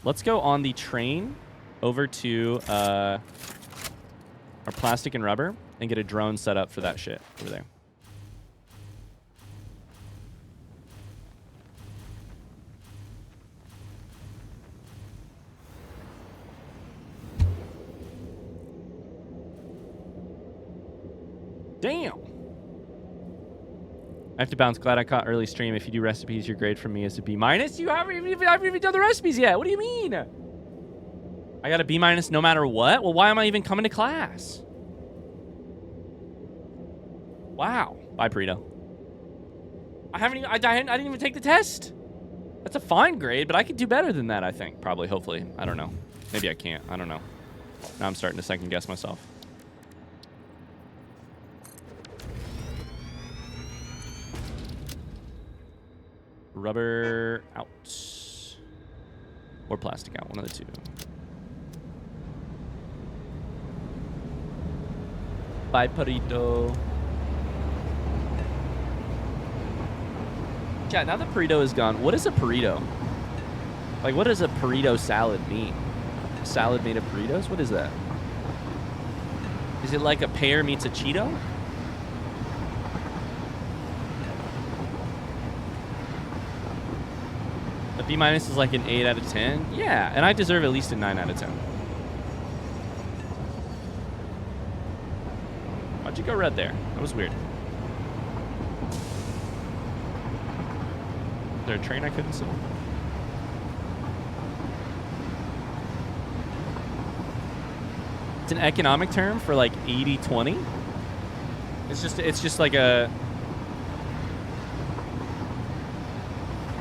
Let's go on the train over to our plastic and rubber and get a drone set up for that shit over there. Damn. I have to bounce. Glad I caught early stream. If you do recipes, your grade from me is a B-. You haven't even done the recipes yet. What do you mean? I got a B- no matter what? Well, why am I even coming to class? Wow. Bye, Burrito. I didn't even take the test. That's a fine grade, but I could do better than that, I think. Probably, hopefully. I don't know. Maybe I can't. I don't know. Now I'm starting to second guess myself. Rubber out. Or plastic out. One of the two. Bye, Burrito. Chat, now the burrito is gone, what is a burrito? Like, what does a burrito salad mean? A salad made of burritos? What is that? Is it like a pear meets a Cheeto? A B- is like an 8 out of 10? Yeah, and I deserve at least a 9 out of 10. Why'd you go red there? That was weird. Is there a train I couldn't see? It's an economic term for like 80-20. It's just like a...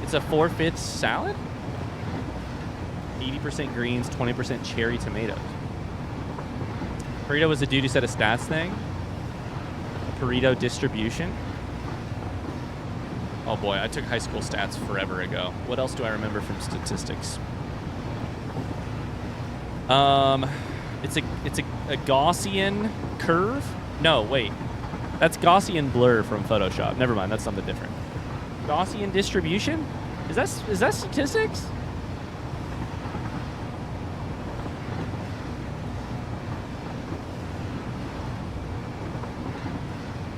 It's a 4/5 salad? 80% greens, 20% cherry tomatoes. Burrito was a dude who said a stats thing. Burrito distribution. Oh boy, I took high school stats forever ago. What else do I remember from statistics? It's a Gaussian curve? No, wait. That's Gaussian blur from Photoshop. Never mind, that's something different. Gaussian distribution? Is that statistics?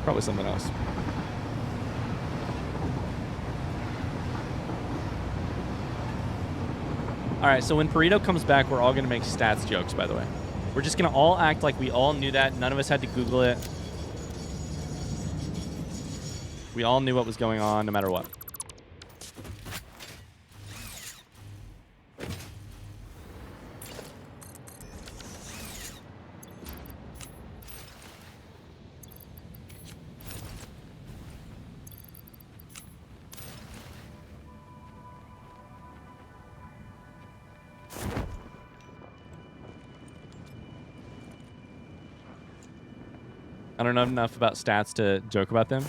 Probably something else. All right, so when Burrito comes back, we're all going to make stats jokes, by the way. We're just going to all act like we all knew that. None of us had to Google it. We all knew what was going on, no matter what. I don't know enough about stats to joke about them.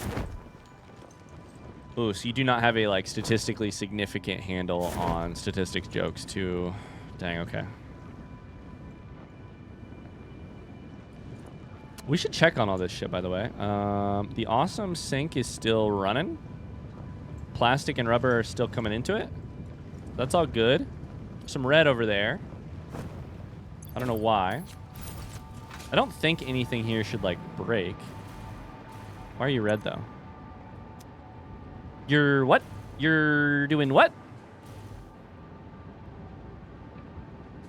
Ooh, so you do not have a like statistically significant handle on statistics jokes too. Dang, okay. We should check on all this shit, by the way. The awesome sink is still running. Plastic and rubber are still coming into it. That's all good. Some red over there. I don't know why. I don't think anything here should, like, break. Why are you red, though? You're what? You're doing what?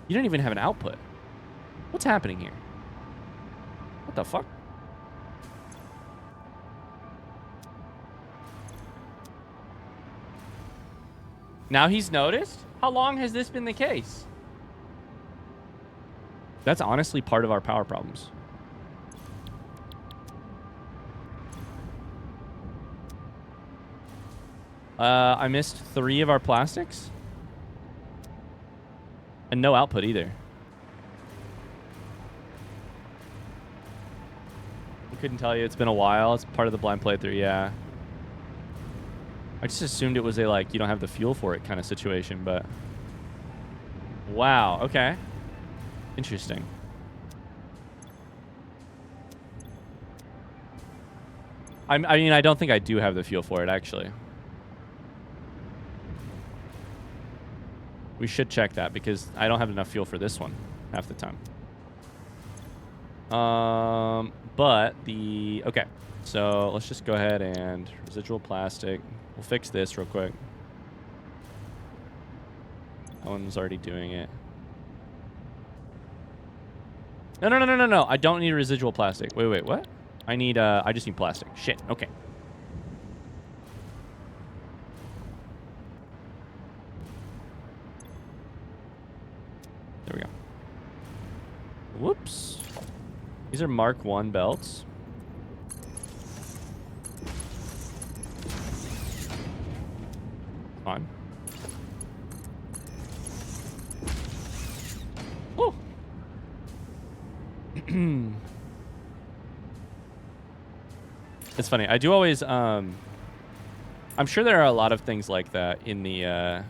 You don't even have an output. What's happening here? What the fuck? Now he's noticed? How long has this been the case? That's honestly part of our power problems. I missed 3 of our plastics. And no output either. I couldn't tell you. It's been a while. It's part of the blind playthrough, yeah. I just assumed it was a, like, you don't have the fuel for it kind of situation, but... Wow, okay. Interesting. I mean, I don't think I do have the fuel for it, actually. We should check that because I don't have enough fuel for this one half the time. But the... Okay. So let's just go ahead and residual plastic. We'll fix this real quick. That one's already doing it. No. I don't need residual plastic. Wait, what? I just need plastic. Shit. Okay. There we go. Whoops. These are Mark 1 belts. Fine. Oh. It's funny. I do always I'm sure there are a lot of things like that in the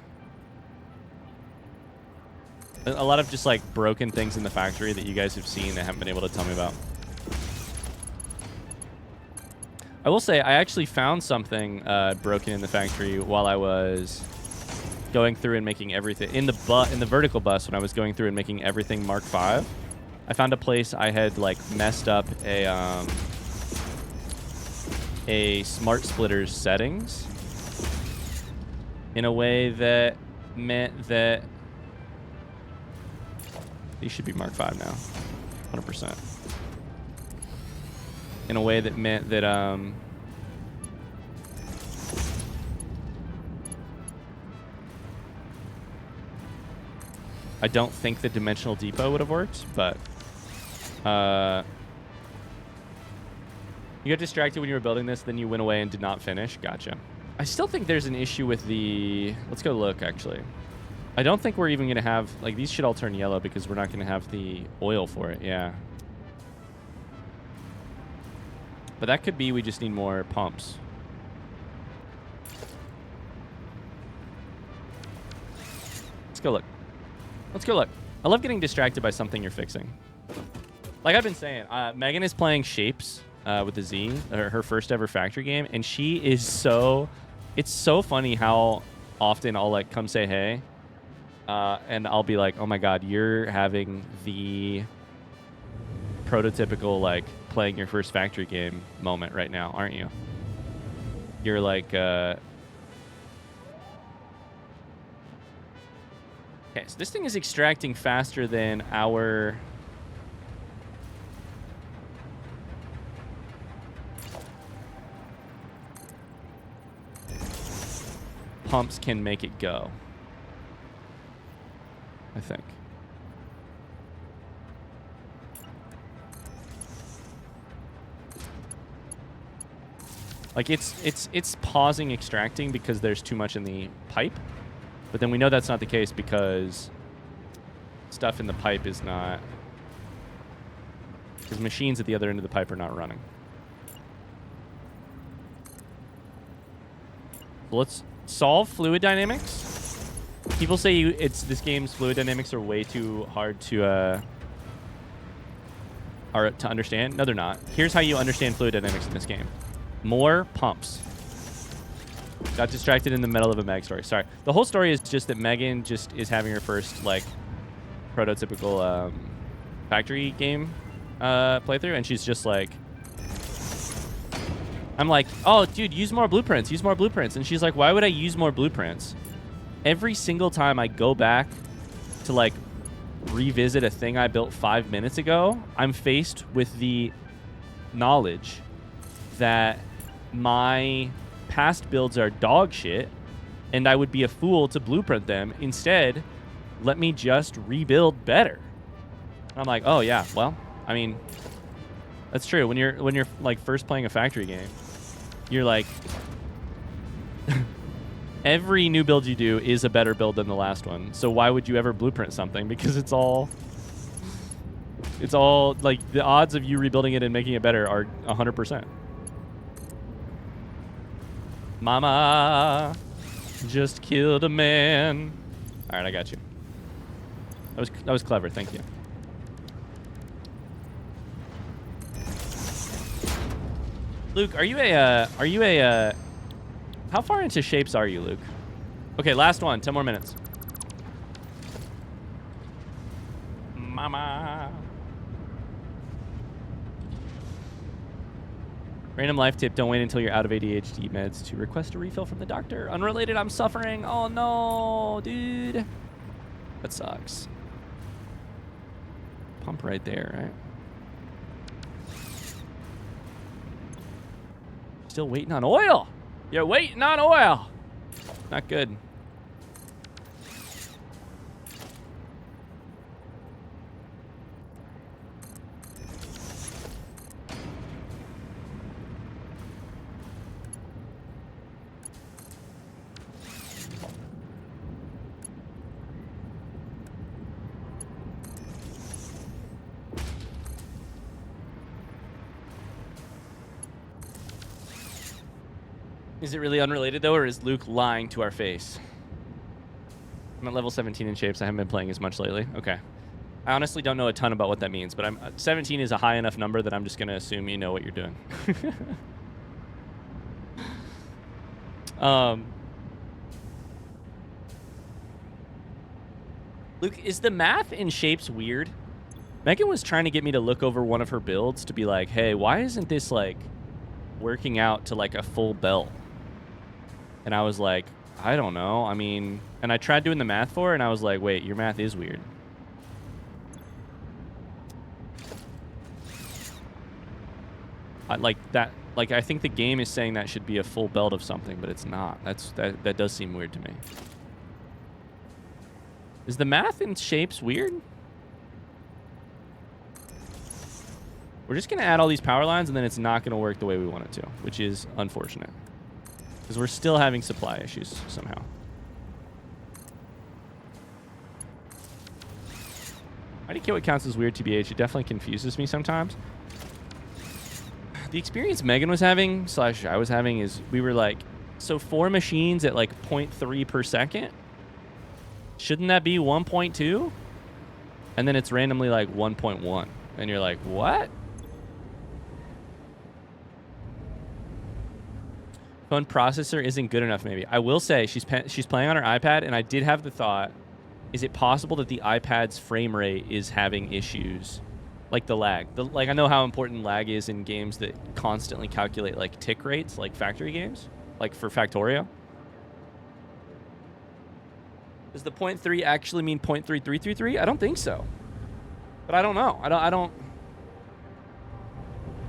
a lot of just like broken things in the factory that you guys have seen that haven't been able to tell me about. I will say I actually found something broken in the factory while I was going through and making everything in the vertical bus when I was going through and making everything Mark 5. I found a place I had like messed up a smart splitter's settings in a way that meant that these should be Mark 5 now, 100%. In a way that meant that I don't think the dimensional depot would have worked, but you got distracted when you were building this, then you went away and did not finish. Gotcha. I still think there's an issue with the... Let's go look, actually. I don't think we're even going to have... Like, these should all turn yellow because we're not going to have the oil for it. Yeah. But that could be we just need more pumps. Let's go look. Let's go look. I love getting distracted by something you're fixing. Like I've been saying, Megan is playing Shapes with the Z, her first ever factory game, and she is so... It's so funny how often I'll like come say hey, and I'll be like, oh my god, you're having the prototypical like playing your first factory game moment right now, aren't you? You're like... Okay, so this thing is extracting faster than our... pumps can make it go, I think. Like it's pausing extracting because there's too much in the pipe. But then we know that's not the case because stuff in the pipe is not... Because machines at the other end of the pipe are not running. Let's solve fluid dynamics. People say this game's fluid dynamics are way too hard to understand. No, they're not. Here's how you understand fluid dynamics in this game. More pumps. Got distracted in the middle of a Meg story. Sorry. The whole story is just that Megan just is having her first, like, prototypical factory game playthrough, and she's just like... I'm like, oh, dude, use more blueprints. Use more blueprints. And she's like, why would I use more blueprints? Every single time I go back to, like, revisit a thing I built 5 minutes ago, I'm faced with the knowledge that my past builds are dog shit, and I would be a fool to blueprint them. Instead, let me just rebuild better. I'm like, oh yeah, well, I mean, that's true. When you're like first playing a factory game, you're like, every new build you do is a better build than the last one. So why would you ever blueprint something? Because it's all like the odds of you rebuilding it and making it better are 100%. Mama just killed a man. All right, I got you. That was clever. Thank you. Luke, are you a how far into Shapes are you, Luke? Okay, last one. 10 more minutes. mama. Random life tip, don't wait until you're out of ADHD meds to request a refill from the doctor. Unrelated, I'm suffering. Oh no, dude. That sucks. Pump right there, right? Still waiting on oil. You're waiting on oil. Not good. Is it really unrelated, though, or is Luke lying to our face? I'm at level 17 in shapes. I haven't been playing as much lately. Okay. I honestly don't know a ton about what that means, but 17 is a high enough number that I'm just going to assume you know what you're doing. Luke, is the math in shapes weird? Megan was trying to get me to look over one of her builds to be like, hey, why isn't this, like, working out to, like, a full belt? And I was like, I don't know. I mean, and I tried doing the math for her, and I was like, wait, your math is weird. I think the game is saying that should be a full belt of something, but it's not. That does seem weird to me. Is the math in shapes weird? We're just going to add all these power lines, and then it's not going to work the way we want it to, which is unfortunate. Because we're still having supply issues somehow. How do you get what counts as weird, TBH? It definitely confuses me sometimes. The experience Megan was having, / I was having, is we were like, so 4 machines at like 0.3 per second? Shouldn't that be 1.2? And then it's randomly like 1.1. And you're like, what? Phone processor isn't good enough, maybe. I will say she's playing on her iPad, and I did have the thought, is it possible that the iPad's frame rate is having issues? Like the lag. Like, I know how important lag is in games that constantly calculate, like, tick rates, like factory games, like for Factorio. Does the 0.3 actually mean 0.3333? I don't think so. But I don't know.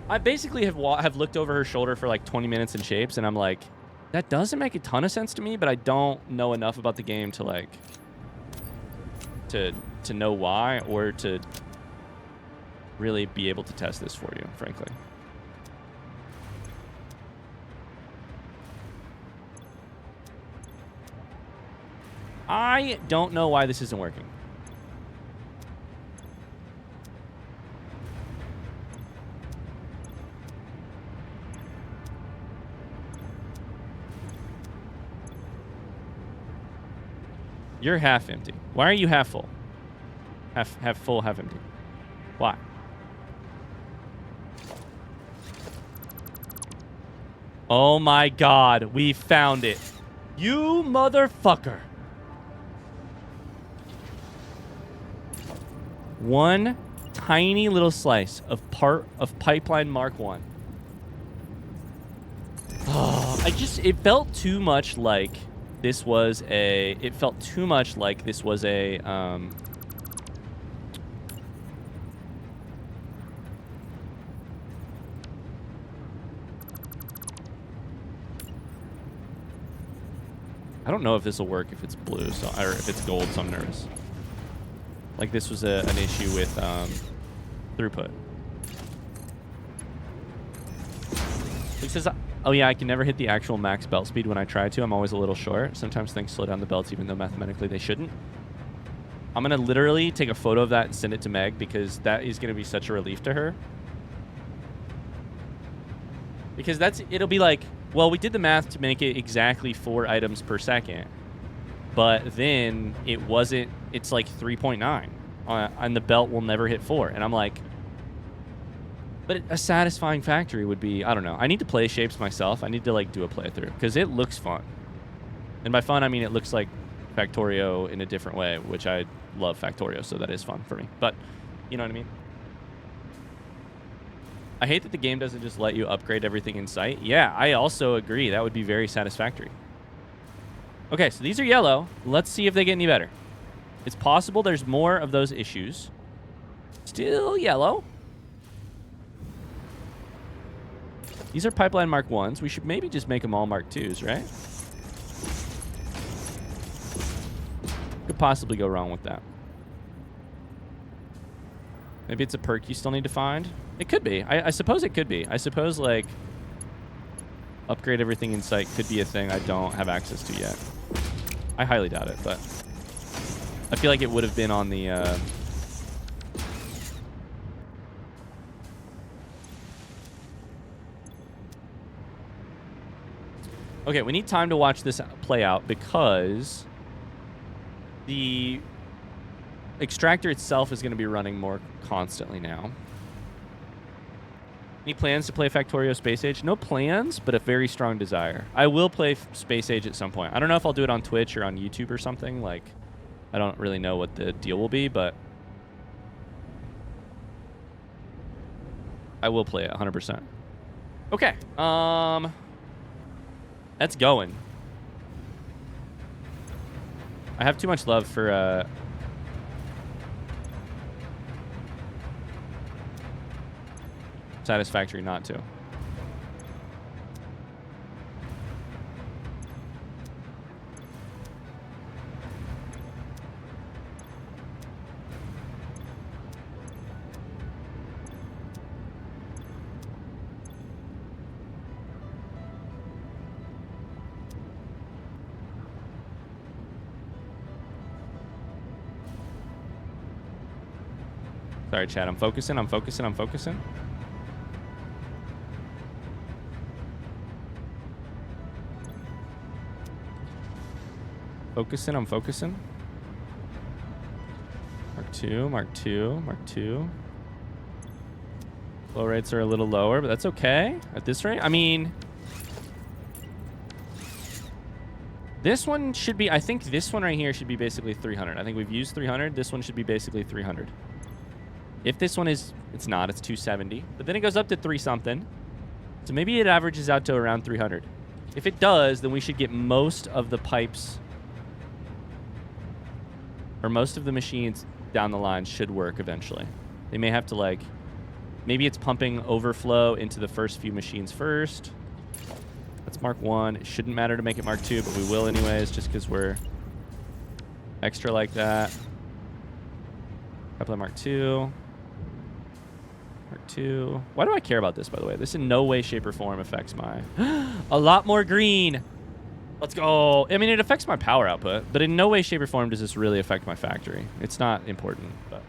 I basically have looked over her shoulder for like 20 minutes in shapes, and I'm like, that doesn't make a ton of sense to me, but I don't know enough about the game to like to know why, or to really be able to test this for you, frankly. I don't know why this isn't working. You're half empty. Why are you half full? Half full, half empty. Why? Oh my God, we found it. You motherfucker. One tiny little slice of part of pipeline Mark 1. Oh, it felt too much like this was a, I don't know if this will work if it's blue, or if it's gold, so I'm nervous. Like, this was an issue with throughput. He says, oh yeah, I can never hit the actual max belt speed when I try to. I'm always a little short. Sometimes things slow down the belts even though mathematically they shouldn't. I'm going to literally take a photo of that and send it to Meg, because that is going to be such a relief to her. Because it'll be like, well, we did the math to make it exactly 4 items per second, but then it's like 3.9, and the belt will never hit 4. And I'm like, but a satisfying factory would be, I don't know. I need to play shapes myself. I need to like do a playthrough, because it looks fun. And by fun, I mean it looks like Factorio in a different way, which I love Factorio, so that is fun for me. But you know what I mean? I hate that the game doesn't just let you upgrade everything in sight. Yeah, I also agree. That would be very satisfactory. Okay, so these are yellow. Let's see if they get any better. It's possible there's more of those issues. Still yellow. These are pipeline Mark 1s. We should maybe just make them all Mark 2s, right? Could possibly go wrong with that. Maybe it's a perk you still need to find. It could be. I suppose it could be. I suppose, like, upgrade everything in sight could be a thing I don't have access to yet. I highly doubt it, but I feel like it would have been on the... Okay, we need time to watch this play out because the extractor itself is going to be running more constantly now. Any plans to play Factorio Space Age? No plans, but a very strong desire. I will play Space Age at some point. I don't know if I'll do it on Twitch or on YouTube or something. Like, I don't really know what the deal will be, but I will play it 100%. Okay. That's going. I have too much love for Satisfactory not to. Sorry, chat. I'm focusing. Focusing. Mark 2. Flow rates are a little lower, but that's okay at this rate. I mean, this one should be, I think this one right here should be basically 300. I think we've used 300. This one should be basically 300. If this one is, it's not, it's 270. But then it goes up to 3-something. So maybe it averages out to around 300. If it does, then we should get most of the pipes, or most of the machines down the line should work eventually. They may have to, like, maybe it's pumping overflow into the first few machines first. That's Mark 1. It shouldn't matter to make it Mark 2, but we will anyways, just because we're extra like that. Pipeline Mark 2. Mark 2. Why do I care about this, by the way? This in no way, shape, or form affects my... A lot more green! Let's go. I mean, it affects my power output, but in no way, shape, or form does this really affect my factory. It's not important, but...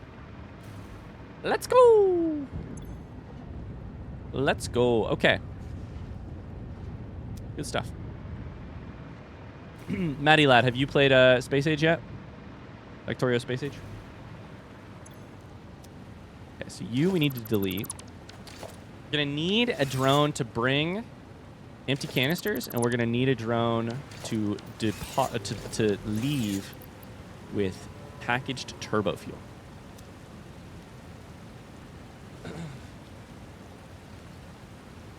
Let's go! Let's go. Okay. Good stuff. Maddie Lad, have you played Space Age yet? Factorio Space Age? Okay, so we need to delete. We're going to need a drone to bring empty canisters, and we're going to need a drone to leave with packaged turbo fuel.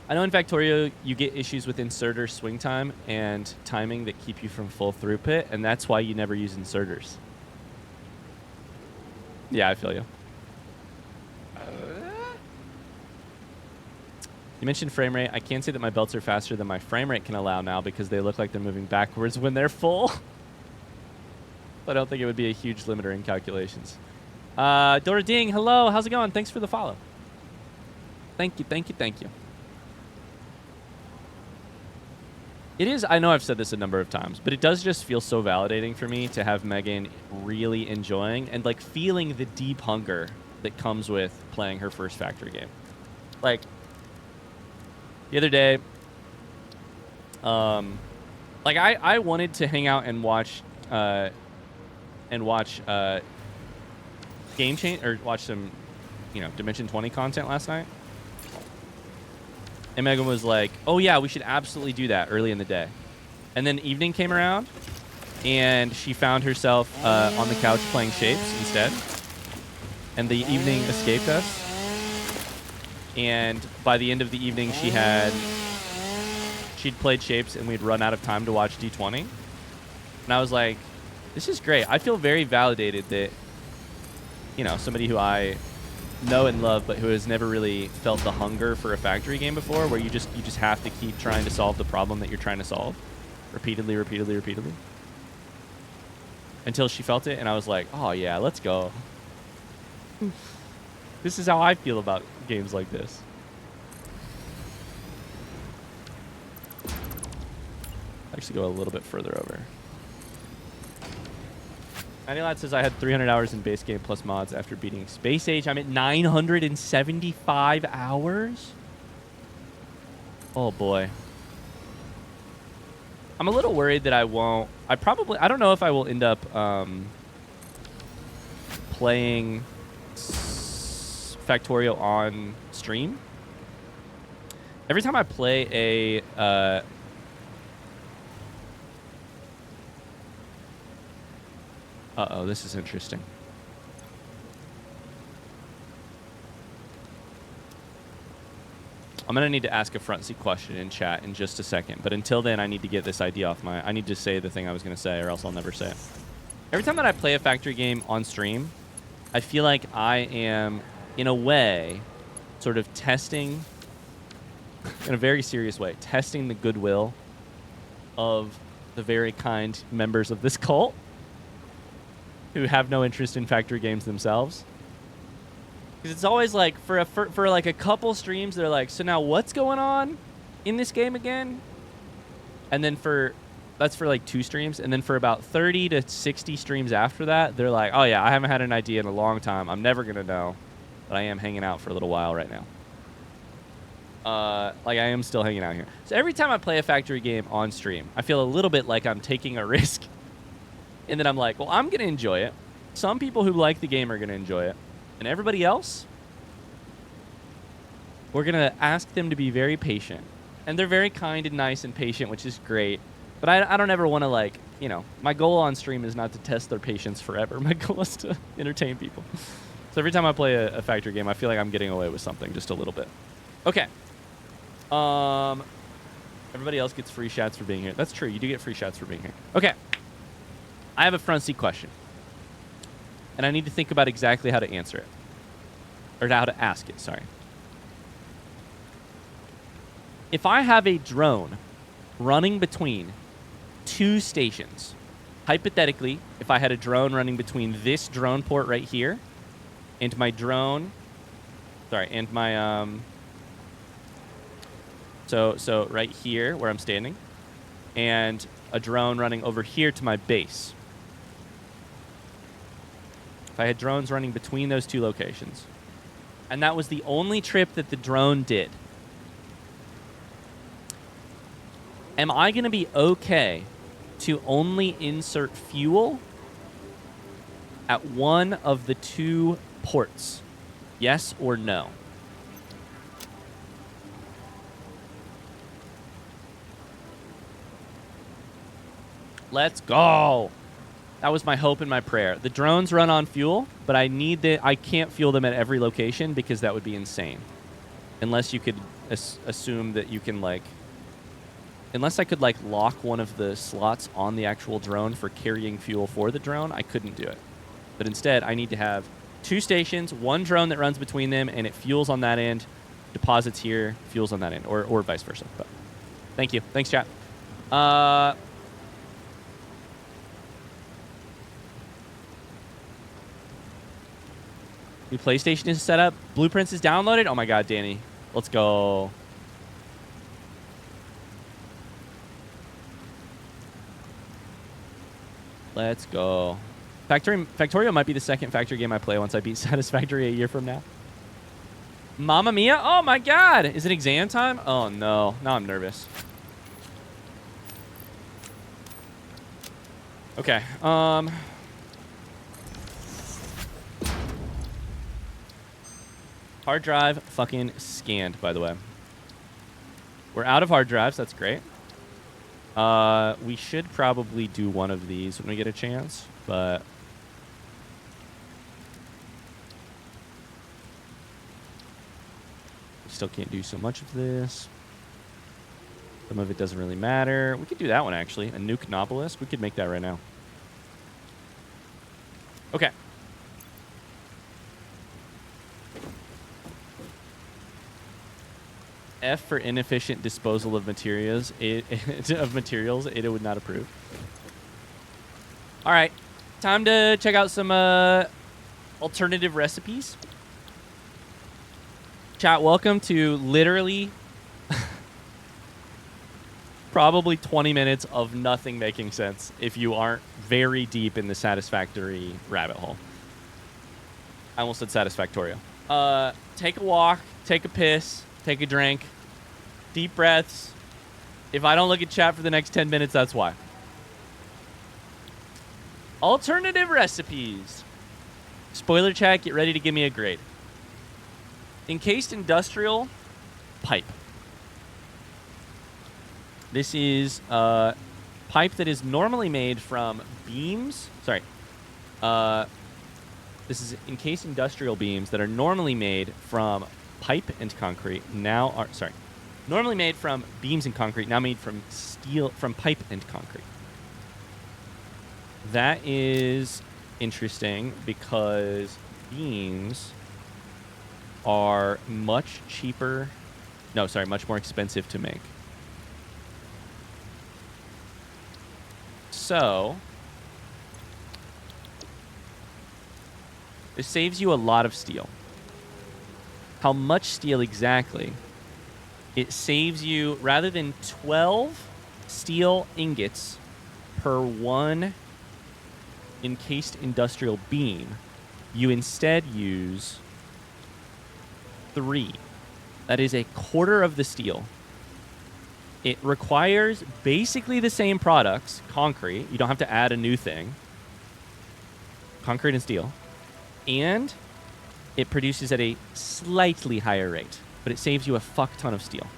I know in Factorio you get issues with inserter swing time and timing that keep you from full throughput, and that's why you never use inserters. Yeah, I feel you. You mentioned frame rate. I can say that my belts are faster than my frame rate can allow now because they look like they're moving backwards when they're full. I don't think it would be a huge limiter in calculations. Dora Ding, hello. How's it going? Thanks for the follow. Thank you. It is, I know I've said this a number of times, but it does just feel so validating for me to have Megan really enjoying and like feeling the deep hunger that comes with playing her first factory game. Like, the other day, like I wanted to hang out and watch Game Change, or watch some, Dimension 20 content last night. And Megan was like, oh yeah, we should absolutely do that early in the day. And then evening came around, and she found herself on the couch playing Shapes instead. And the evening escaped us. And by the end of the evening, she'd played Shapes, and we'd run out of time to watch D20. And I was like, this is great. I feel very validated that, you know, somebody who I know and love, but who has never really felt the hunger for a factory game before, where you just have to keep trying to solve the problem that you're trying to solve repeatedly, until she felt it. And I was like, oh yeah, let's go. This is how I feel about games like this. Actually go a little bit further over. Anilad says I had 300 hours in base game plus mods after beating Space Age. I'm at 975 hours. Oh boy. I'm a little worried that I won't. I don't know if I will end up playing Factorio on stream. Every time I play a uh-oh, this is interesting. I'm going to need to ask a front seat question in chat in just a second. But until then, I need to get this idea off my... I need to say the thing I was going to say, or else I'll never say it. Every time that I play a factory game on stream, I feel like I am, in a way, sort of testing, in a very serious way, testing the goodwill of the very kind members of this cult who have no interest in factory games themselves. Because it's always like, for like a couple streams, they're like, so now what's going on in this game again? And then that's for like 2 streams. And then for about 30 to 60 streams after that, they're like, oh yeah, I haven't had an idea in a long time. I'm never going to know. But I am hanging out for a little while right now. Like I am still hanging out here. So every time I play a factory game on stream, I feel a little bit like I'm taking a risk. And then I'm like, well, I'm going to enjoy it. Some people who like the game are going to enjoy it. And everybody else, we're going to ask them to be very patient. And they're very kind and nice and patient, which is great. But I don't ever want to, like, you know, my goal on stream is not to test their patience forever. My goal is to entertain people. So every time I play a factory game, I feel like I'm getting away with something just a little bit. Okay. Everybody else gets free shots for being here. That's true. You do get free shots for being here. Okay. I have a front seat question. And I need to think about exactly how to answer it. Or how to ask it, sorry. If I have a drone running between 2 stations, hypothetically, if I had a drone running between this drone port right here and my drone, and my, so right here where I'm standing, and a drone running over here to my base. If I had drones running between those 2 locations, and that was the only trip that the drone did, am I going to be okay to only insert fuel at one of the 2 ports? Yes or no? Let's go. That was my hope and my prayer. The drones run on fuel, but I can't fuel them at every location because that would be insane. Unless you could assume that you can, like, unless I could, like, lock one of the slots on the actual drone for carrying fuel for the drone, I couldn't do it. But instead, I need to have 2 stations, 1 drone that runs between them, and it fuels on that end, deposits here, fuels on that end, or vice versa. But thank you. Thanks, chat. New PlayStation is set up. Blueprints is downloaded. Oh my god, Danny. Let's go. Let's go. Factorio might be the second factory game I play once I beat Satisfactory a year from now. Mamma Mia? Oh my god! Is it exam time? Oh no. Now I'm nervous. Okay. Hard drive fucking scanned, by the way. We're out of hard drives. That's great. We should probably do one of these when we get a chance, but we still can't do so much of this. Some of it doesn't really matter. We could do that one, actually. A Nuke-nopolis. We could make that right now. Okay. F for inefficient disposal of materials. Ada would not approve. All right. Time to check out some alternative recipes. Chat, welcome to literally probably 20 minutes of nothing making sense if you aren't very deep in the Satisfactory rabbit hole. I almost said Satisfactoria. Take a walk, take a piss, take a drink, deep breaths. If I don't look at chat for the next 10 minutes, that's why. Alternative recipes. Spoiler chat, get ready to give me a grade. Encased industrial pipe. This is pipe that is normally made from beams. Sorry. This is encased industrial beams that are normally made from pipe and concrete. Normally made from beams and concrete, now made from steel, from pipe and concrete. That is interesting because beams are much cheaper. No, sorry, much more expensive to make. So, it saves you a lot of steel. How much steel exactly? It saves you, rather than 12 steel ingots per one encased industrial beam, you instead use 3. That is a quarter of the steel. It requires basically the same products, concrete. You don't have to add a new thing. Concrete and steel. And it produces at a slightly higher rate, but it saves you a fuck ton of steel.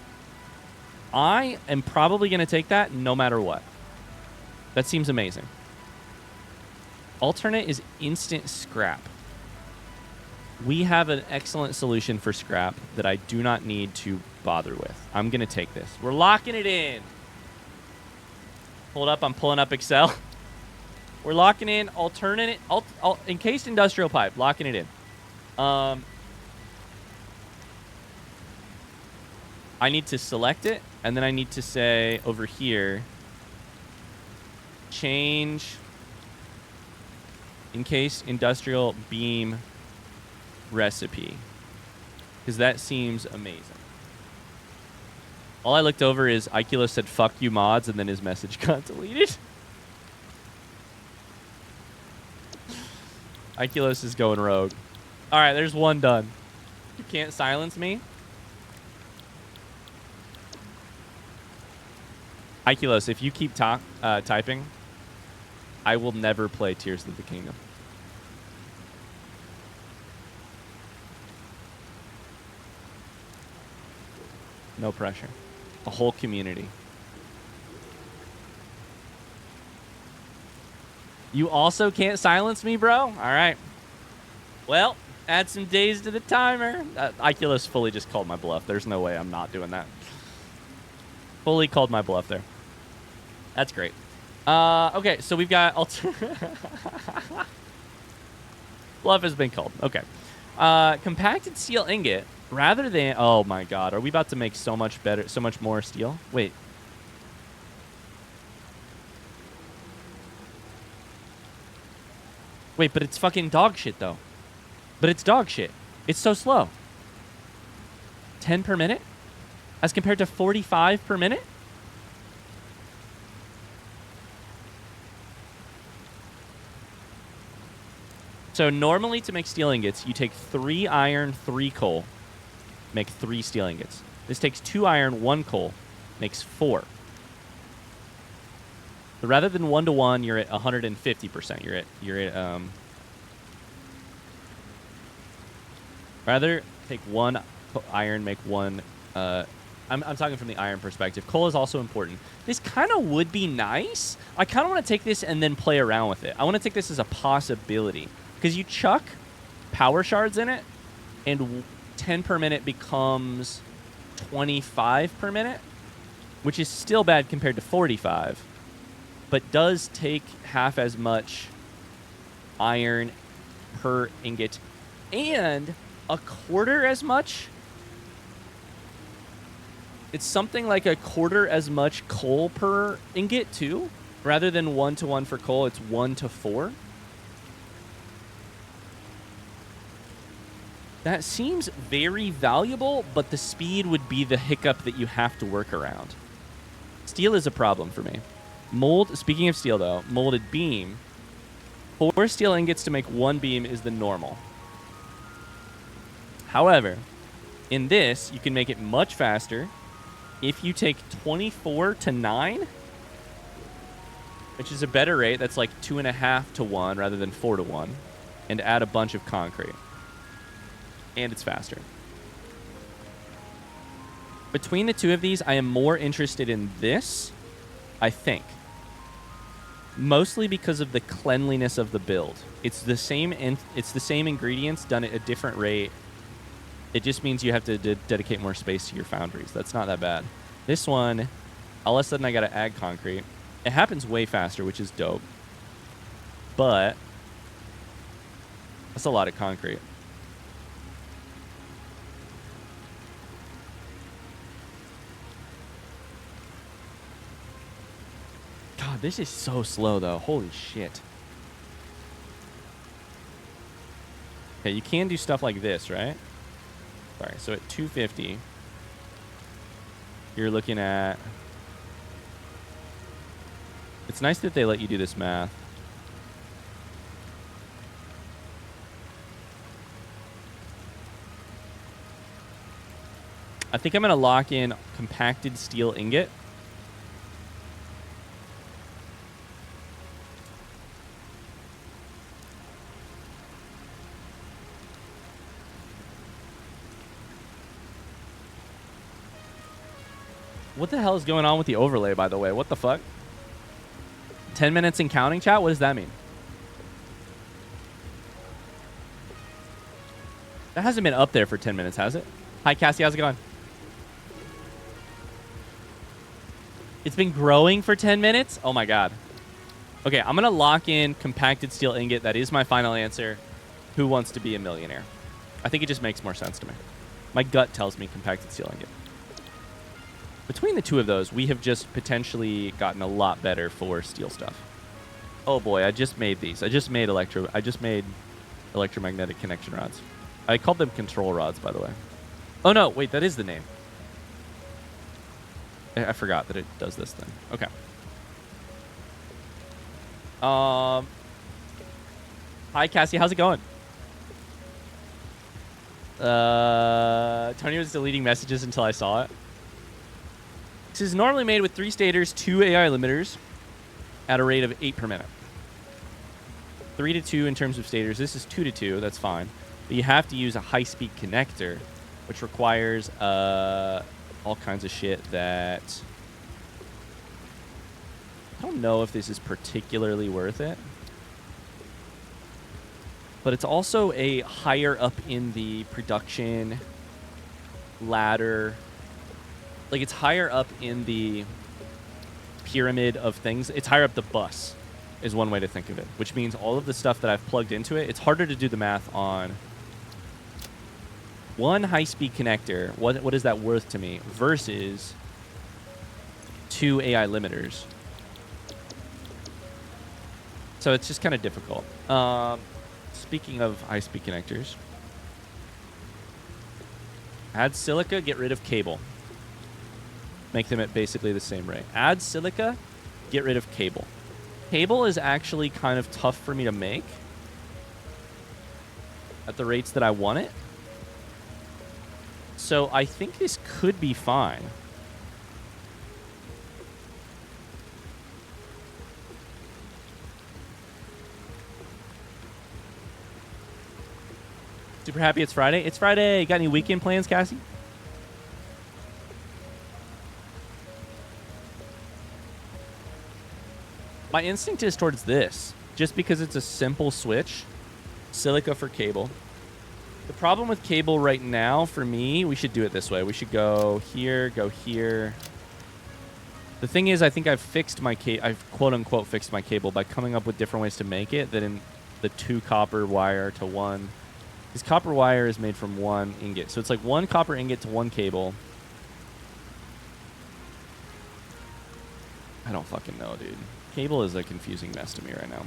I am probably going to take that no matter what. That seems amazing. Alternate is instant scrap. We have an excellent solution for scrap that I do not need to bother with. I'm going to take this. We're locking it in. Hold up. I'm pulling up Excel. We're locking in alternate, encased industrial pipe. Locking it in. I need to select it, and then I need to say over here, change encased industrial beam recipe, because that seems amazing. All I looked over is Ikulo said fuck you mods, and then his message got deleted. Ikulos is going rogue. All right, there's one done. You can't silence me. Ikulos, if you keep typing, I will never play Tears of the Kingdom. No pressure. A whole community. You also can't silence me, bro? All right. Well, add some days to the timer. Ikulos fully just called my bluff. There's no way I'm not doing that. Fully called my bluff there. That's great. Okay, so we've got... Bluff has been called. Okay. Compacted steel ingot, rather than... Oh, my God. Are we about to make so much better, so much more steel? Wait. Wait, but it's fucking dog shit, though. But it's dog shit. It's so slow. 10 per minute? As compared to 45 per minute? So normally to make steel ingots, you take 3 iron, 3 coal, make 3 steel ingots. This takes 2 iron, 1 coal, makes 4. So rather than 1 to 1, you're at 150%. You're at rather take 1 iron, make 1 I'm talking from the iron perspective. Coal is also important. This kind of would be nice. I kind of want to take this and then play around with it. I want to take this as a possibility. Because you chuck power shards in it, and 10 per minute becomes 25 per minute, which is still bad compared to 45, but does take half as much iron per ingot and a quarter as much. It's something like a quarter as much coal per ingot too. Rather than 1-to-1 for coal, it's 1-to-4. That seems very valuable, but the speed would be the hiccup that you have to work around. Steel is a problem for me. Speaking of steel though, molded beam. 4 steel ingots to make 1 beam is the normal. However, in this, you can make it much faster if you take 24 to 9, which is a better rate. That's like 2.5 to 1 rather than 4 to 1, and add a bunch of concrete. And it's faster. Between the two of these, I am more interested in this, I think. Mostly because of the cleanliness of the build. It's the same ingredients done at a different rate. It just means you have to dedicate more space to your foundries. That's not that bad. This one, all of a sudden I got to add concrete. It happens way faster, which is dope. But that's a lot of concrete. God, this is so slow, though. Holy shit. Okay, you can do stuff like this, right? Sorry, so at 250, you're looking at... It's nice that they let you do this math. I think I'm going to lock in compacted steel ingot. What the hell is going on with the overlay, by the way? What the fuck? 10 minutes and counting, chat? What does that mean? That hasn't been up there for 10 minutes, has it? Hi, Cassie. How's it going? It's been growing for 10 minutes? Oh, my God. Okay, I'm going to lock in compacted steel ingot. That is my final answer. Who wants to be a millionaire? I think it just makes more sense to me. My gut tells me compacted steel ingot. Between the two of those, we have just potentially gotten a lot better for steel stuff. Oh boy, I just made these. I just made electromagnetic connection rods. I called them control rods, by the way. Oh no, wait, that is the name. I forgot that it does this thing. Okay. Hi Cassie, how's it going? Tony was deleting messages until I saw it. This is normally made with 3 stators, 2 AI limiters at a rate of 8 per minute. 3 to 2 in terms of stators. This is 2 to 2. That's fine. But you have to use a high-speed connector, which requires all kinds of shit that... I don't know if this is particularly worth it. But it's also a higher up in the production ladder... Like, it's higher up in the pyramid of things. It's higher up the bus is one way to think of it, which means all of the stuff that I've plugged into it, it's harder to do the math on one high-speed connector. What is that worth to me versus 2 AI limiters? So it's just kind of difficult. Speaking of high-speed connectors, add silica, get rid of cable. Make them at basically the same rate. Add silica, get rid of cable. Cable is actually kind of tough for me to make at the rates that I want it. So I think this could be fine. Super happy it's Friday. It's Friday. Got any weekend plans, Cassie? My instinct is towards this, just because it's a simple switch. Silica for cable. The problem with cable right now, for me, we should do it this way. We should go here, go here. The thing is, I think I've fixed my I've quote-unquote fixed my cable by coming up with different ways to make it than in the 2 copper wire to 1. This copper wire is made from 1 ingot. So it's like 1 copper ingot to 1 cable. I don't fucking know, dude. Cable is a confusing mess to me right now.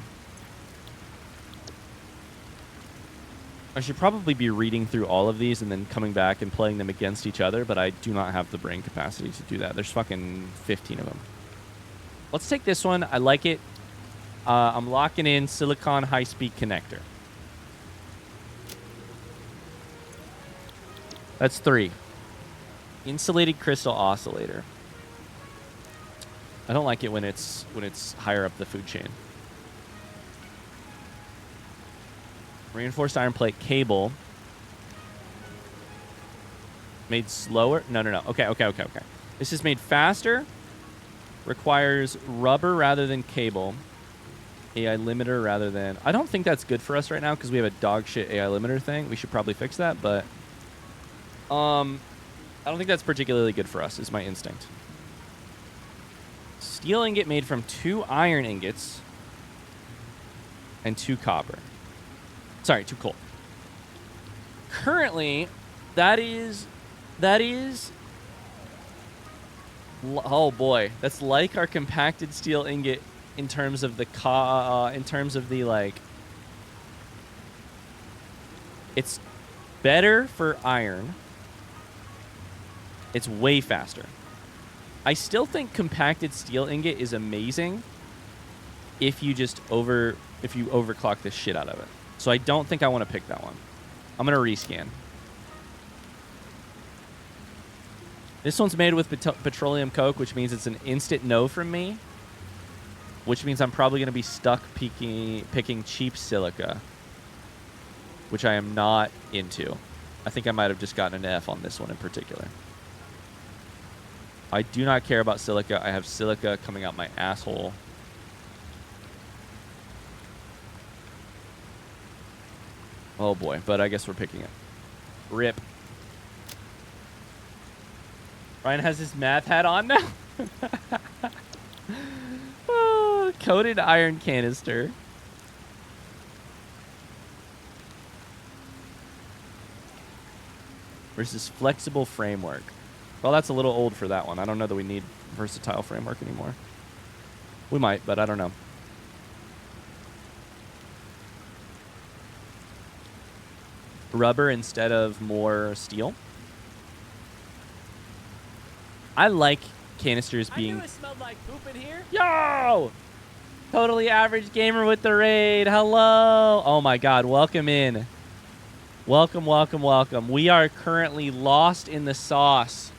I should probably be reading through all of these and then coming back and playing them against each other, but I do not have the brain capacity to do that. There's fucking 15 of them. Let's take this one. I like it. I'm locking in silicon high-speed connector. That's 3. Insulated crystal oscillator. I don't like it when it's higher up the food chain. Reinforced iron plate cable. Made slower? No. Okay. This is made faster. Requires rubber rather than cable. AI limiter rather than... I don't think that's good for us right now because we have a dog shit AI limiter thing. We should probably fix that, but... I don't think that's particularly good for us, is my instinct. Steel ingot made from 2 iron ingots and 2 copper. Sorry, 2 coal. Currently, that is... Oh boy, that's like our compacted steel ingot in terms of the like... It's better for iron. It's way faster. I still think compacted steel ingot is amazing if you just overclock the shit out of it. So I don't think I want to pick that one. I'm going to rescan. This one's made with petroleum coke, which means it's an instant no from me, which means I'm probably going to be stuck picking cheap silica, which I am not into. I think I might have just gotten an F on this one in particular. I do not care about silica. I have silica coming out my asshole. Oh boy, but I guess we're picking it. RIP. Ryan has his math hat on now. Oh, coated iron canister. Versus flexible framework. Well, that's a little old for that one. I don't know that we need versatile framework anymore. We might, but I don't know. Rubber instead of more steel. I like canisters being... I knew it smelled like poop in here. Yo! Totally average gamer with the raid. Hello. Oh my god, welcome in. Welcome. We are currently lost in the sauce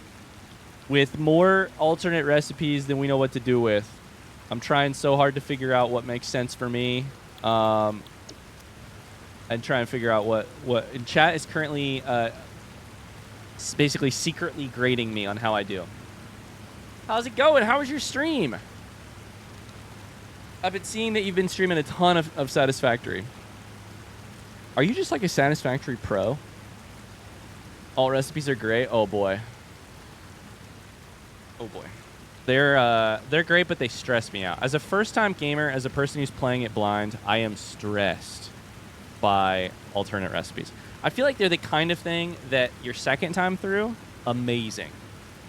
with more alternate recipes than we know what to do with. I'm trying so hard to figure out what makes sense for me. And try and figure out what and chat is currently basically secretly grading me on how I do. How's it going? How was your stream? I've been seeing that you've been streaming a ton of Satisfactory. Are you just like a Satisfactory pro? All recipes are great. Oh boy. They're great, but they stress me out. As a first-time gamer, as a person who's playing it blind, I am stressed by alternate recipes. I feel like they're the kind of thing that your second time through, amazing.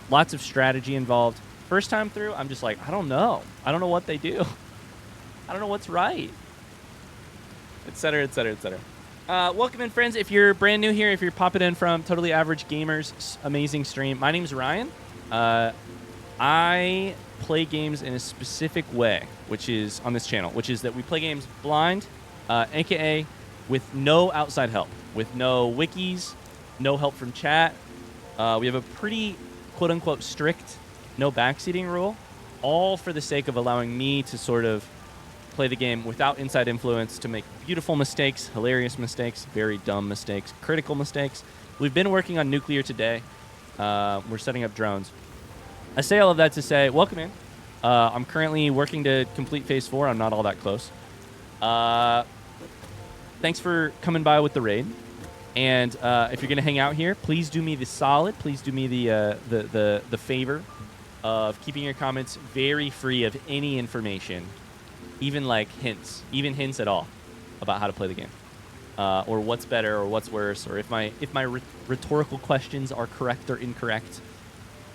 Lots of strategy involved. First time through, I'm just like, I don't know. I don't know what they do. I don't know what's right. Etc. Welcome in, friends. If you're brand new here, if you're popping in from Totally Average Gamers' amazing stream, my name's Ryan. I play games in a specific way, which is on this channel, which is that we play games blind, aka with no outside help, with no wikis, no help from chat. We have a pretty quote-unquote strict no backseating rule, all for the sake of allowing me to sort of play the game without inside influence, to make beautiful mistakes, hilarious mistakes, very dumb mistakes, critical mistakes. We've been working on nuclear today. We're setting up drones. I say all of that to say, welcome in. I'm currently working to complete phase 4. I'm not all that close. Thanks for coming by with the raid. And if you're gonna hang out here, please do me the solid. Please do me the favor of keeping your comments very free of any information, even like hints, at all about how to play the game, or what's better or what's worse, or if my rhetorical questions are correct or incorrect.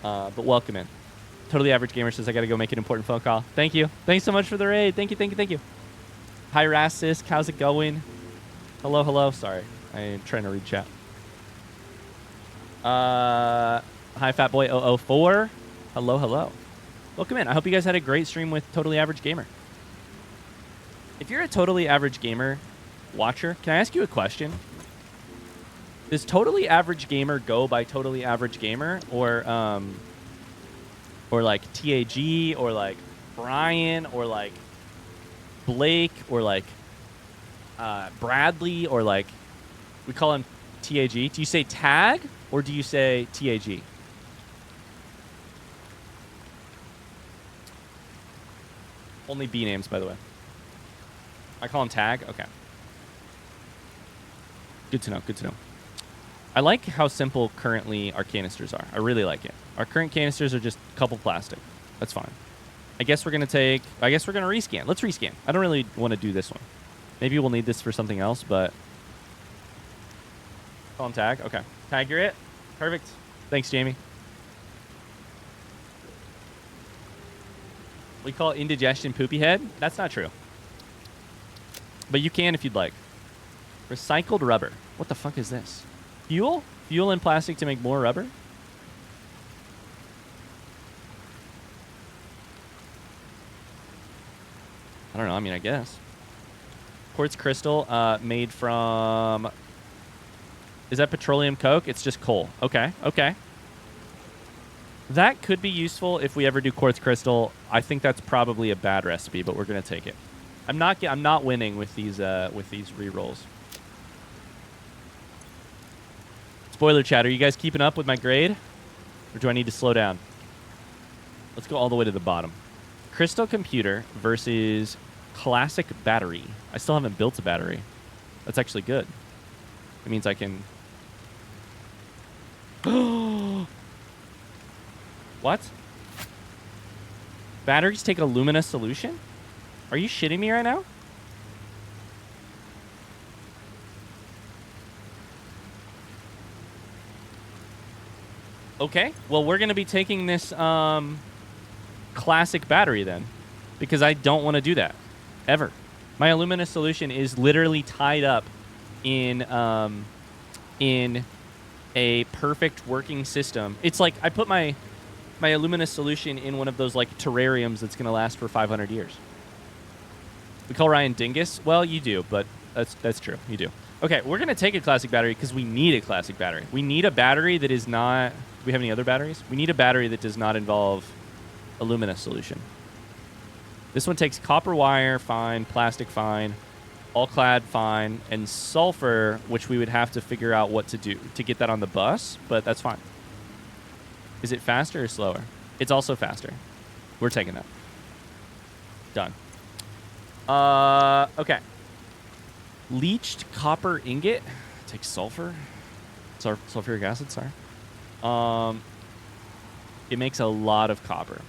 But welcome in. Totally Average Gamer says I gotta go make an important phone call. Thank you. Thanks so much for the raid. Thank you. Hi Rassis, how's it going? Hello. Sorry, I am trying to read chat. Hi Fatboy004. Hello. Welcome in. I hope you guys had a great stream with Totally Average Gamer. If you're a Totally Average Gamer watcher, can I ask you a question? Does Totally Average Gamer go by Totally Average Gamer, or like TAG, or like Brian, or like Blake, or like Bradley, or like we call him TAG? Do you say tag or do you say TAG? Only B names, by the way. I call him tag? Okay. Good to know. I like how simple currently our canisters are. I really like it. Our current canisters are just a couple plastic. That's fine. I guess we're going to rescan. Let's rescan. I don't really want to do this one. Maybe we'll need this for something else, but... Call him tag? Okay. Tag, you're it? Perfect. Thanks, Jamie. We call it indigestion poopy head. That's not true. But you can if you'd like. Recycled rubber. What the fuck is this? Fuel? Fuel and plastic to make more rubber? I don't know. I mean, I guess. Quartz crystal made from... Is that petroleum coke? It's just coal. Okay. That could be useful if we ever do quartz crystal. I think that's probably a bad recipe, but we're gonna take it. I'm not winning with these re-rolls. Spoiler chat, are you guys keeping up with my grade? Or do I need to slow down? Let's go all the way to the bottom. Crystal computer versus classic battery. I still haven't built a battery. That's actually good. It means I can... What? Batteries take a luminous solution? Are you shitting me right now? Okay, well, we're going to be taking this classic battery then, because I don't want to do that, ever. My aluminous solution is literally tied up in a perfect working system. It's like I put my aluminous solution in one of those like terrariums that's going to last for 500 years. We call Ryan Dingus? Well, you do, but that's true. You do. Okay, we're going to take a classic battery because we need a classic battery. We need a battery that is not... Do we have any other batteries? We need a battery that does not involve aluminous solution. This one takes copper wire, fine, plastic, fine, all clad, fine, and sulfur, which we would have to figure out what to do to get that on the bus, but that's fine. Is it faster or slower? It's also faster. We're taking that. Done. Okay. Leached copper ingot. Takes sulfur. Sulfuric acid, sorry. It makes a lot of copper.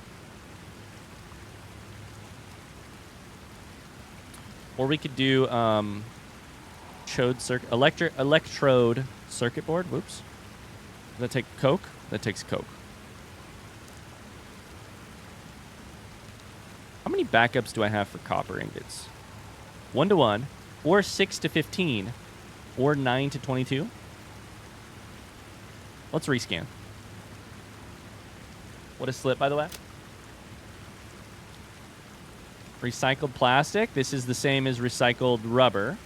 Or we could do electrode circuit board. Whoops. Does that take coke? That takes coke. How many backups do I have for copper ingots? 1 to 1, or 6 to 15, or 9 to 22. Let's rescan. What a slip, by the way. Recycled plastic. This is the same as recycled rubber.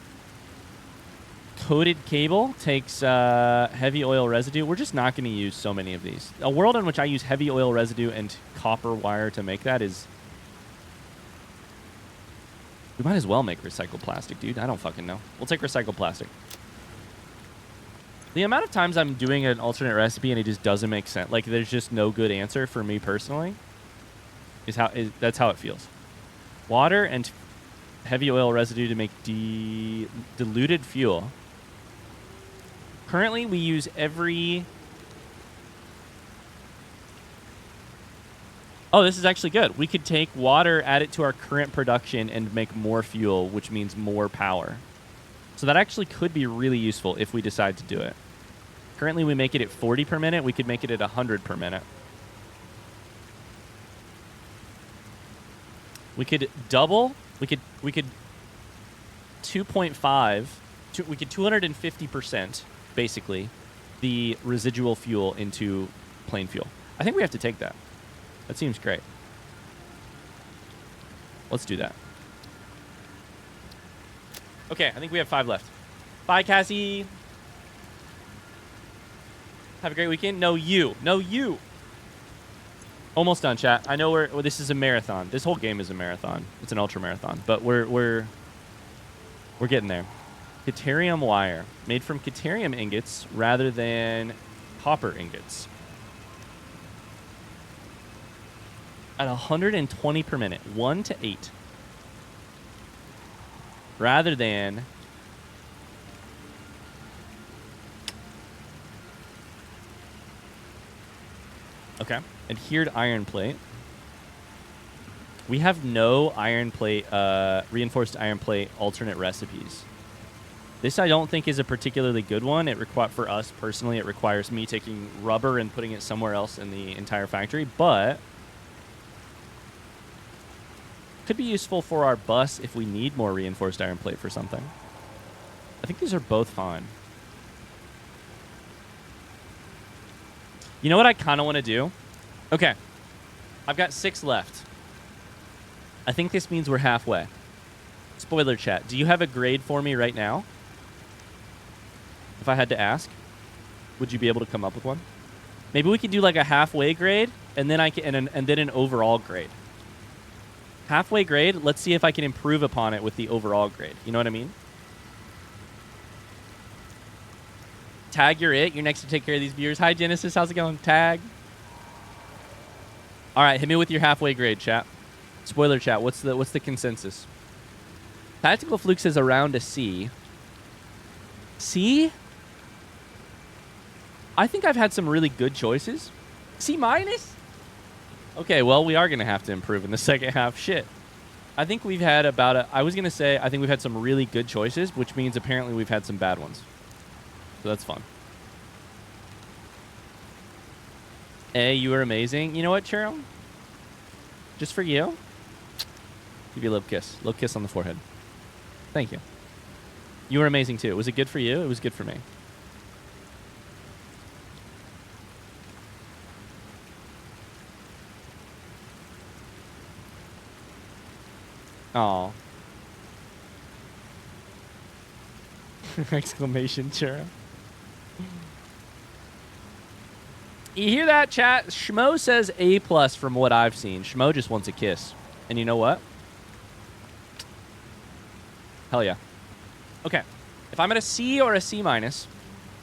Coated cable takes heavy oil residue. We're just not going to use so many of these. A world in which I use heavy oil residue and copper wire to make that is... We might as well make recycled plastic, dude. I don't fucking know. We'll take recycled plastic. The amount of times I'm doing an alternate recipe and it just doesn't make sense, like there's just no good answer for me personally, That's how it feels. Water and heavy oil residue to make diluted fuel. Currently, we use every... Oh, this is actually good. We could take water, add it to our current production, and make more fuel, which means more power. So that actually could be really useful if we decide to do it. Currently, we make it at 40 per minute. We could make it at 100 per minute. We could double. We could 2.5. We could 250%, basically, the residual fuel into plain fuel. I think we have to take that. That seems great. Let's do that. Okay, I think we have 5 left. Bye, Cassie. Have a great weekend. No, you. No, you. Almost done, chat. I know this is a marathon. This whole game is a marathon. It's an ultra marathon, but we're getting there. Caterium wire, made from caterium ingots rather than copper ingots. At 120 per minute, 1 to 8. Rather than... Okay. Adhered iron plate. We have no iron plate, reinforced iron plate alternate recipes. This I don't think is a particularly good one. For us personally, it requires me taking rubber and putting it somewhere else in the entire factory, but could be useful for our bus if we need more reinforced iron plate for something. I think these are both fine. You know what I kind of want to do? Okay. I've got 6 left. I think this means we're halfway. Spoiler chat. Do you have a grade for me right now? If I had to ask, would you be able to come up with one? Maybe we could do like a halfway grade and then and then an overall grade. Halfway grade, let's see if I can improve upon it with the overall grade. You know what I mean? Tag, you're it. You're next to take care of these viewers. Hi, Genesis. How's it going? Tag. All right, hit me with your halfway grade, chat. Spoiler chat. What's the consensus? Tactical Fluke says around a C. C? I think I've had some really good choices. C minus? Okay, well, we are going to have to improve in the second half. Shit. I think we've had I was going to say, I think we've had some really good choices, which means apparently we've had some bad ones. So that's fun. A, you were amazing. You know what, Cheryl? Just for you. Give you a little kiss. Little kiss on the forehead. Thank you. You were amazing, too. Was it good for you? It was good for me. Aw. Exclamation, Cheryl. You hear that, chat? Schmo says A+ from what I've seen. Schmo just wants a kiss. And you know what? Hell yeah. Okay. If I'm at a C or a C minus,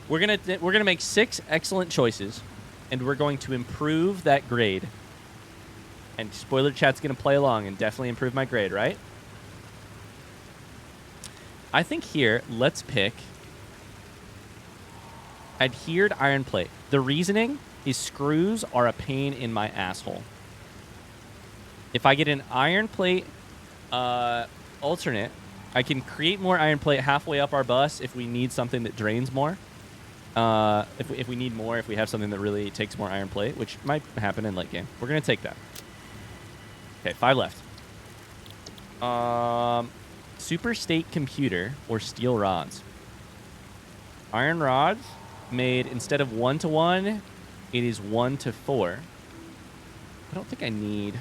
we're gonna make 6 excellent choices, and we're going to improve that grade. And spoiler chat's gonna play along and definitely improve my grade, right? I think here, let's pick adhered iron plate. The reasoning is screws are a pain in my asshole. If I get an iron plate alternate, I can create more iron plate halfway up our bus if we need something that drains more. If we need more, if we have something that really takes more iron plate, which might happen in late game. We're going to take that. Okay, 5 left. Super state computer or steel rods. Iron rods made instead of 1 to 1, it is 1 to 4. I don't think I need...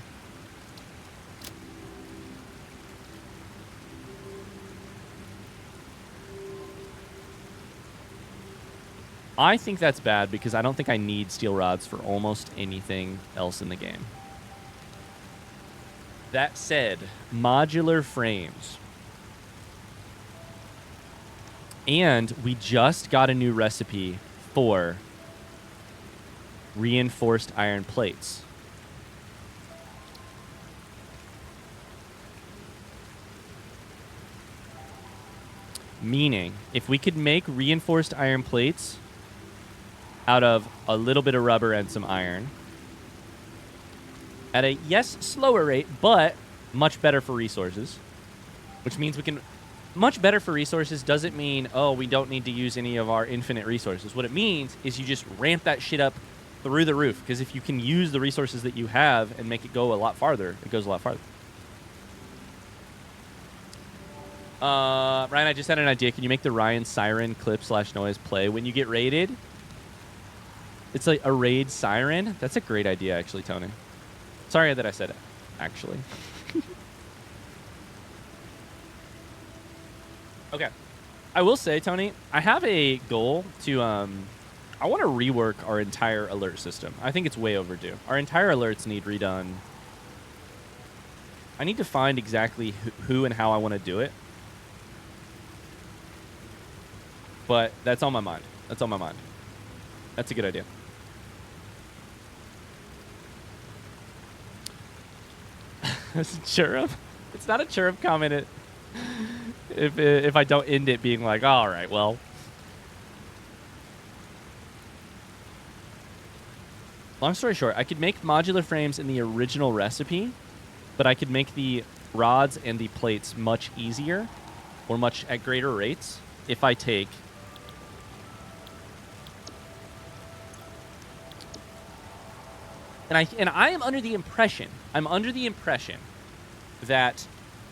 I think that's bad because I don't think I need steel rods for almost anything else in the game. That said, modular frames. And we just got a new recipe for reinforced iron plates. Meaning, if we could make reinforced iron plates out of a little bit of rubber and some iron at a, yes, slower rate, but much better for resources, which means we can... Much better for resources doesn't mean, oh, we don't need to use any of our infinite resources. What it means is you just ramp that shit up through the roof, because if you can use the resources that you have and make it go a lot farther, it goes a lot farther. Ryan, I just had an idea. Can you make the Ryan siren clip/noise play when you get raided? It's like a raid siren. That's a great idea, actually, Tony. Sorry that I said it, actually. Okay. I will say, Tony, I have a goal to, I want to rework our entire alert system. I think it's way overdue. Our entire alerts need redone. I need to find exactly who and how I want to do it. But that's on my mind. That's on my mind. That's a good idea. It's a chirrup. It's not a chirrup comment. If I don't end it being like, all right, well. Long story short, I could make modular frames in the original recipe, but I could make the rods and the plates much easier or much at greater rates if I take and I am under the impression that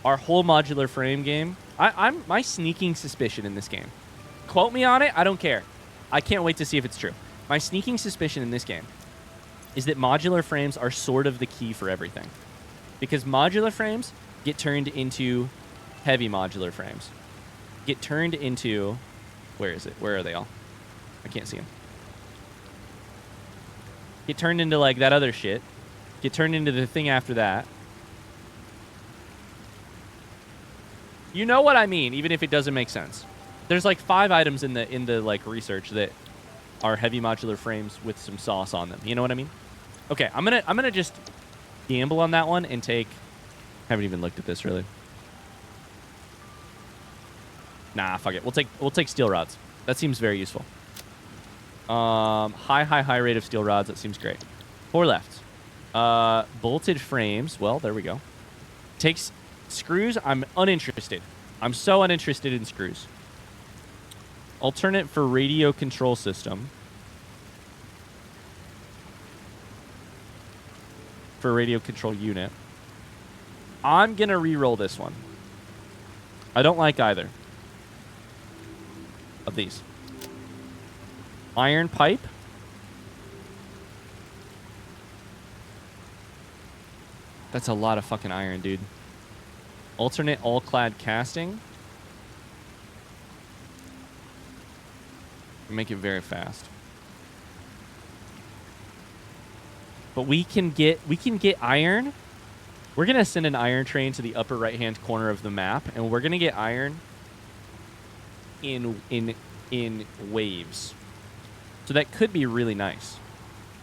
our whole modular frame game, I'm my sneaking suspicion in this game. Quote me on it, I don't care. I can't wait to see if it's true. My sneaking suspicion in this game is that modular frames are sort of the key for everything. Because modular frames get turned into heavy modular frames. Get turned into... Where is it? Where are they all? I can't see them. Get turned into, like, that other shit. Get turned into the thing after that. You know what I mean, even if it doesn't make sense. There's, like, 5 items in the like, research that are heavy modular frames with some sauce on them. You know what I mean? Okay, I'm gonna just gamble on that one and take... Haven't even looked at this, really. Nah, fuck it. We'll take steel rods. That seems very useful. High rate of steel rods. That seems great. 4 left. Bolted frames. Well, there we go. Takes screws. I'm uninterested. I'm so uninterested in screws. Alternate for radio control system. For radio control unit. I'm gonna re-roll this one. I don't like either of these. Iron pipe. That's a lot of fucking iron, dude. Alternate all-clad casting. Make it very fast. But we can get iron. We're gonna send an iron train to the upper right-hand corner of the map, and we're gonna get iron in waves. So that could be really nice.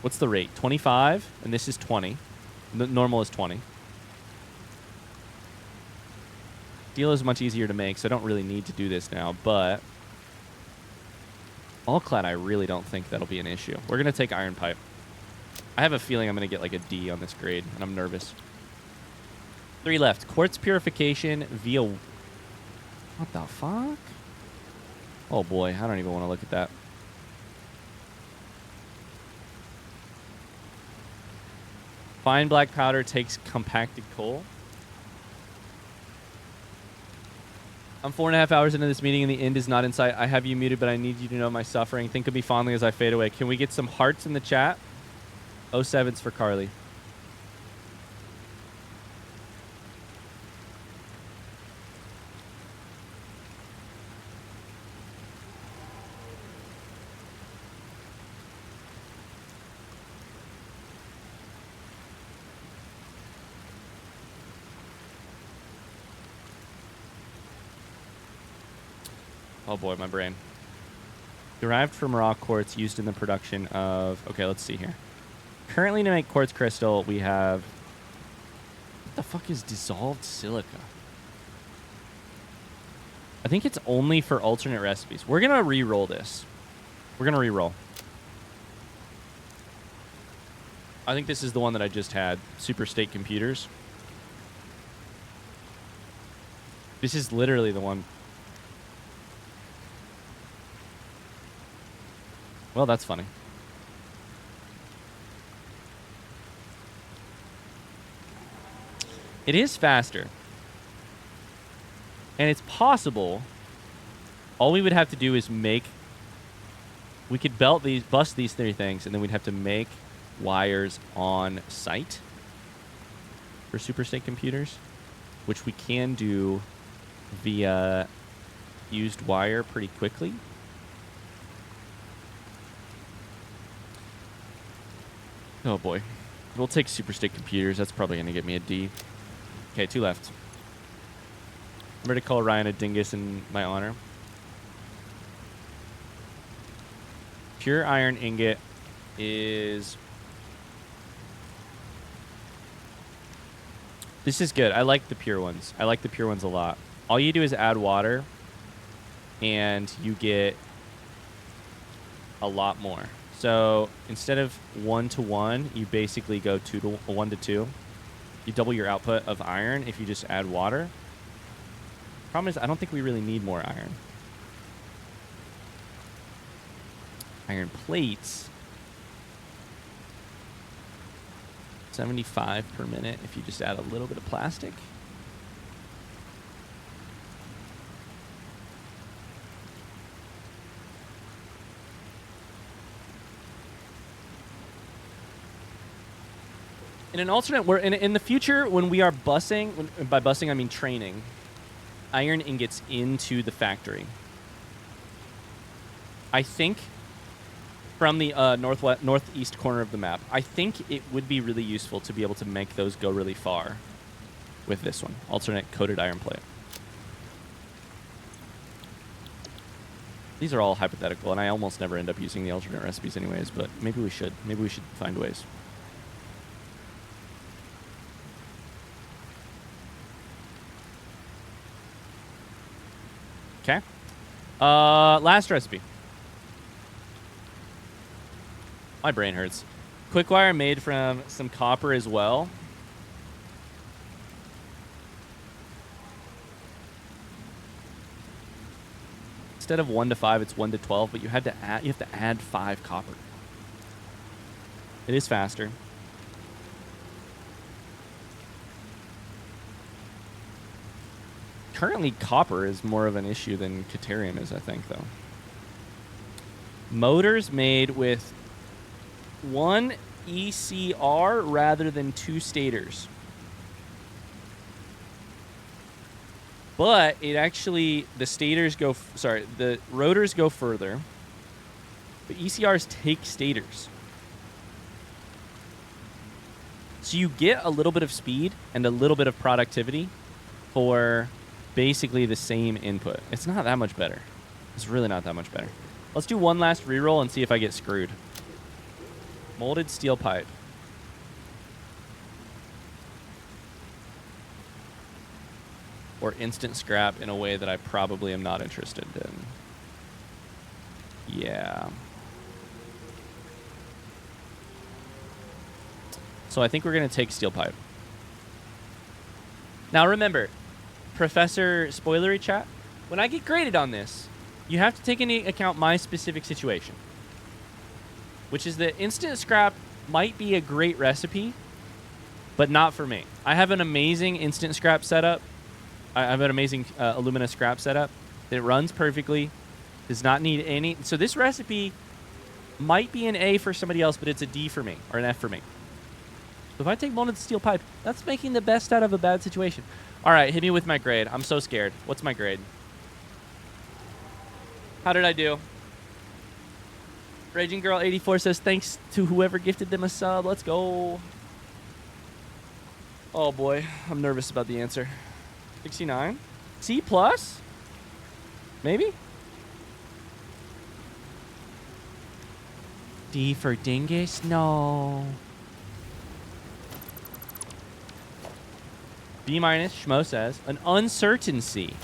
What's the rate? 25, and this is 20. The normal is 20. Steel is much easier to make, so I don't really need to do this now, but all-clad, I really don't think that'll be an issue. We're gonna take iron pipe. I have a feeling I'm gonna get like a D on this grade, and I'm nervous. 3 left. Quartz purification via... What the fuck? Oh boy, I don't even want to look at that. Fine black powder takes compacted coal. I'm 4.5 hours into this meeting and the end is not in sight. I have you muted, but I need you to know my suffering. Think of me fondly as I fade away. Can we get some hearts in the chat? 07's for Carly. Oh boy, my brain. Derived from raw quartz used in the production of... Okay, let's see here. Currently, to make quartz crystal, we have... What the fuck is dissolved silica? I think it's only for alternate recipes. We're going to re-roll this. We're going to re-roll. I think this is the one that I just had. Super State Computers. This is literally the one. Well, that's funny. It is faster. And it's possible. All we would have to do is make... We could bust these 3 things, and then we'd have to make wires on site for Super State Computers, which we can do via used wire pretty quickly. Oh boy. We'll take Super State Computers. That's probably going to get me a D. Okay, 2 left. I'm ready to call Ryan a dingus in my honor. Pure iron ingot is... This is good. I like the pure ones. I like the pure ones a lot. All you do is add water, and you get a lot more. So instead of 1 to 1, you basically go 1 to 2. You double your output of iron if you just add water. Problem is, I don't think we really need more iron. Iron plates. 75 per minute if you just add a little bit of plastic. In an alternate, in the future when we are busing, by busing I mean training, iron ingots into the factory. I think from the northeast corner of the map, I think it would be really useful to be able to make those go really far with this one, alternate coated iron plate. These are all hypothetical, and I almost never end up using the alternate recipes anyways, but maybe we should. Maybe we should find ways. Okay. Last recipe. My brain hurts. Quick wire made from some copper as well. Instead of 1 to 5, it's 1 to 12, but you have to add 5 copper. It is faster. Currently, copper is more of an issue than Caterium is, I think, though. Motors made with 1 ECR rather than 2 stators. But it actually, the rotors go further. But ECRs take stators. So you get a little bit of speed and a little bit of productivity for basically the same input. It's not that much better. It's really not that much better. Let's do one last reroll and see if I get screwed. Molded steel pipe. Or instant scrap in a way that I probably am not interested in. Yeah. So I think we're going to take steel pipe. Now remember, Professor Spoilery Chat, when I get graded on this, you have to take into account my specific situation, which is that instant scrap might be a great recipe, but not for me. I have an amazing instant scrap setup. I have an amazing alumina scrap setup that runs perfectly, does not need any. So this recipe might be an A for somebody else, but it's a D for me, or an F for me. So if I take molded steel pipe, that's making the best out of a bad situation. All right, hit me with my grade. I'm so scared. What's my grade? How did I do? Raging Girl 84 says thanks to whoever gifted them a sub. Let's go. Oh boy, I'm nervous about the answer. 69? C plus? Maybe? D for dingus? No. B minus, Schmo says. An uncertain C.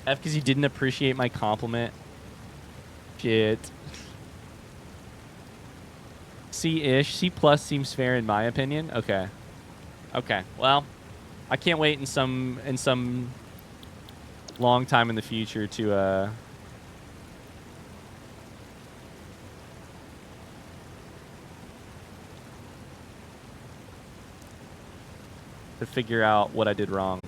F because you didn't appreciate my compliment. Shit. C-ish. C plus seems fair in my opinion. Okay. Okay. Well, I can't wait in some long time in the future to figure out what I did wrong.